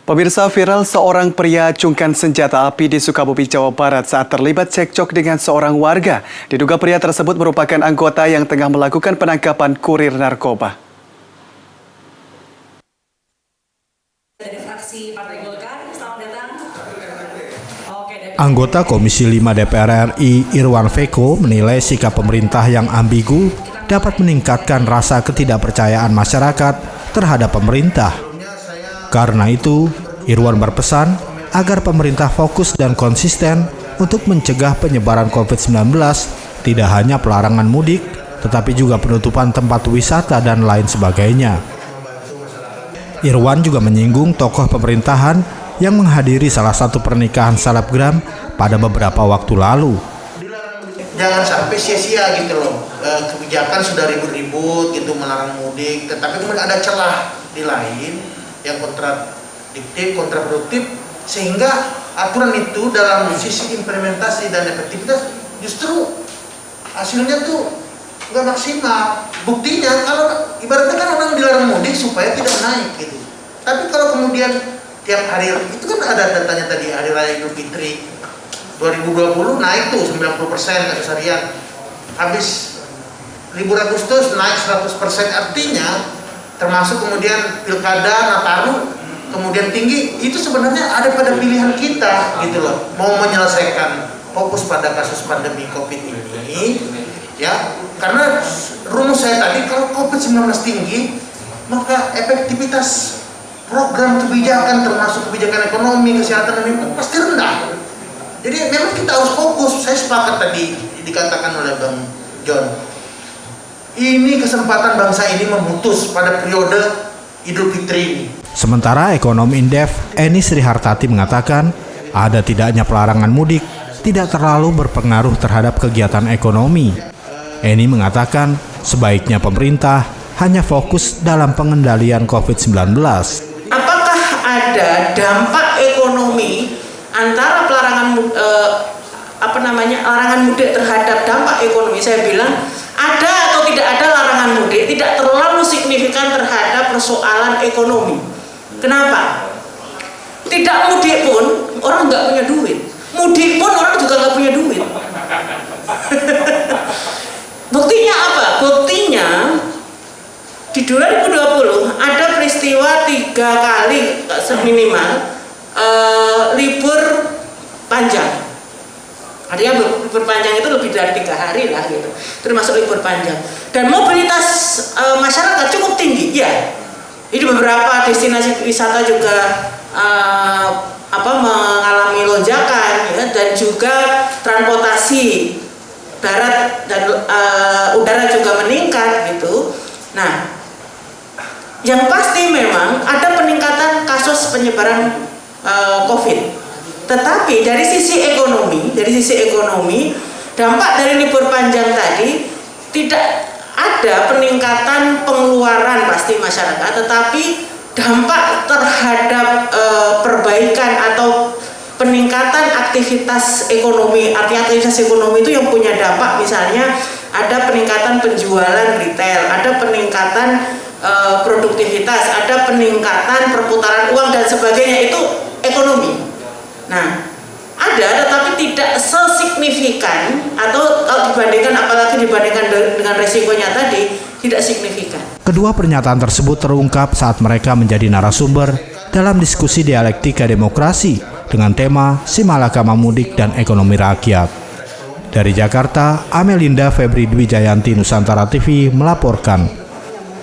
Pemirsa, viral seorang pria acungkan senjata api di Sukabumi, Jawa Barat saat terlibat cekcok dengan seorang warga. Diduga pria tersebut merupakan anggota yang tengah melakukan penangkapan kurir narkoba. Anggota Komisi 5 DPR RI Irwan Veko menilai sikap pemerintah yang ambigu dapat meningkatkan rasa ketidakpercayaan masyarakat terhadap pemerintah. Karena itu, Irwan berpesan agar pemerintah fokus dan konsisten untuk mencegah penyebaran COVID-19, tidak hanya pelarangan mudik, tetapi juga penutupan tempat wisata dan lain sebagainya. Irwan juga menyinggung tokoh pemerintahan yang menghadiri salah satu pernikahan selebgram pada beberapa waktu lalu. Jangan sampai sia-sia gitu loh, kebijakan sudah ribut-ribut gitu melarang mudik, tetapi kemudian ada celah di lain yang kontradiktif, kontraproduktif, sehingga aturan itu dalam sisi implementasi dan efektivitas justru hasilnya tuh nggak maksimal. Buktinya kalau ibaratnya kan orang dilarang mudik supaya tidak naik gitu, tapi kalau kemudian tiap hari itu kan ada datanya tadi, hari raya Idul Fitri 2020 naik tuh 90% kasus harian, habis libur Agustus naik 100%, artinya termasuk kemudian pilkada, Nataru kemudian tinggi, itu sebenarnya ada pada pilihan kita gitu loh, mau menyelesaikan fokus pada kasus pandemi COVID ini ya, karena rumus saya tadi kalau COVID-19 tinggi maka efektivitas program kebijakan termasuk kebijakan ekonomi, kesehatan dan lingkungan pasti rendah. Jadi memang kita harus fokus. Saya sepakat tadi dikatakan oleh Bang John, ini kesempatan bangsa ini memutus pada periode Idul Fitri ini. Sementara ekonom Indef Eni Srihartati mengatakan ada tidaknya pelarangan mudik tidak terlalu berpengaruh terhadap kegiatan ekonomi. Eni mengatakan sebaiknya pemerintah hanya fokus dalam pengendalian COVID-19. Apakah ada dampak ekonomi antara larangan mudik terhadap dampak ekonomi? Saya bilang ada atau tidak ada larangan mudik tidak terlalu signifikan terhadap persoalan ekonomi. Kenapa? Tidak mudik pun orang nggak punya duit, mudik pun orang juga nggak punya duit. Buktinya apa? Buktinya di 2020 ada peristiwa 3 kali minimal libur panjang. Artinya libur panjang itu lebih dari 3 hari lah gitu, termasuk libur panjang. Dan mobilitas masyarakat cukup tinggi ya. Ini beberapa destinasi wisata juga mengalami lonjakan ya, dan juga transportasi darat dan udara juga meningkat gitu. Nah, yang pasti memang ada peningkatan kasus penyebaran COVID. Tetapi dari sisi ekonomi, dampak dari libur panjang tadi tidak ada peningkatan pengeluaran pasti masyarakat, tetapi dampak terhadap perbaikan atau peningkatan aktivitas ekonomi. Artinya aktivitas ekonomi itu yang punya dampak, misalnya ada peningkatan penjualan retail, ada peningkatan produktivitas, ada peningkatan perputaran uang dan sebagainya, itu ekonomi. Nah, ada tetapi tidak sesignifikan atau apalagi dibandingkan dengan resikonya tadi tidak signifikan. Kedua pernyataan tersebut terungkap saat mereka menjadi narasumber dalam diskusi dialektika demokrasi dengan tema Simalakama Mudik dan Ekonomi Rakyat. Dari Jakarta, Amelinda Febri Dwi Jayanti, Nusantara TV melaporkan.